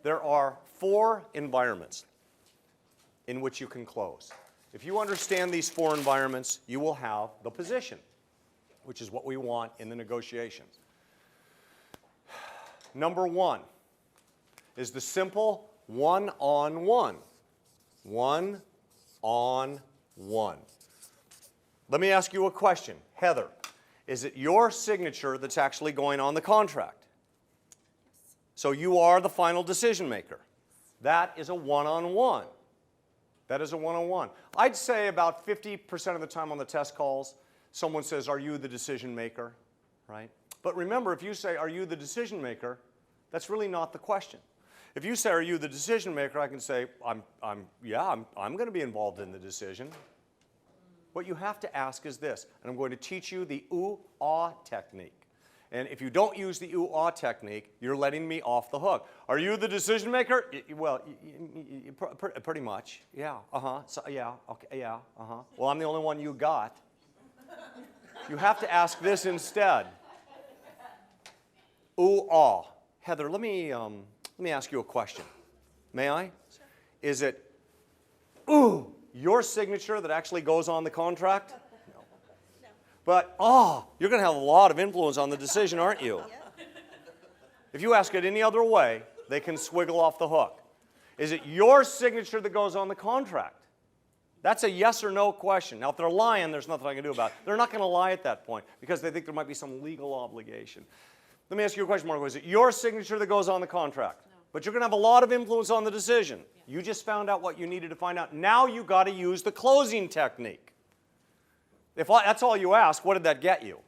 There are 4 environments in which you can close. If you understand these 4 environments, you will have the position, which is what we want in the negotiations. Number 1 is the simple one-on-one. One-on-one. Let me ask you a question. Heather, is it your signature that's actually going on the contract? So you are the final decision maker. That is a one-on-one. That is a one-on-one. I'd say about 50% of the time on the test calls, someone says, are you the decision maker? Right? But remember, if you say, are you the decision maker, that's really not the question. If you say, are you the decision maker, I can say, I'm going to be involved in the decision. What you have to ask is this, and I'm going to teach you the Ooo-Ahh technique. And if you don't use the Ooo-Ahh technique, you're letting me off the hook. Are you the decision maker? Well, pretty much. Yeah, so, yeah, okay, yeah, Well, I'm the only one you got. You have to ask this instead. Ooo-Ahh. Heather, let me ask you a question. May I? Sure. Is it, ooh, your signature that actually goes on the contract? No. No. But, you're going to have a lot of influence on the decision, aren't you? Yeah. If you ask it any other way, they can swiggle off the hook. Is it your signature that goes on the contract? That's a yes or no question. Now, if they're lying, there's nothing I can do about it. They're not going to lie at that point because they think there might be some legal obligation. Let me ask you a question, Marco. Is it your signature that goes on the contract? No. But you're going to have a lot of influence on the decision. Yeah. You just found out what you needed to find out. Now you've got to use the closing technique. If that's all you ask, what did that get you?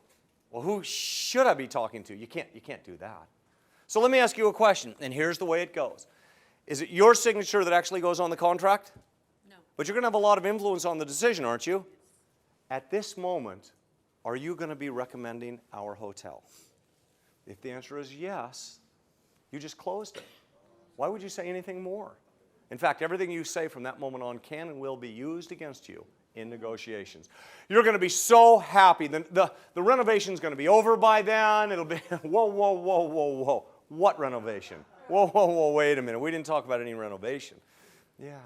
Well, who should I be talking to? You can't do that. So let me ask you a question, and here's the way it goes. Is it your signature that actually goes on the contract? No. But you're going to have a lot of influence on the decision, aren't you? At this moment, are you going to be recommending our hotel? If the answer is yes, you just closed it. Why would you say anything more? In fact, everything you say from that moment on can and will be used against you in negotiations. You're going to be so happy. The renovation's going to be over by then. It'll be, whoa, whoa, whoa, whoa, whoa. What renovation? Whoa, whoa, whoa, wait a minute. We didn't talk about any renovation. Yeah.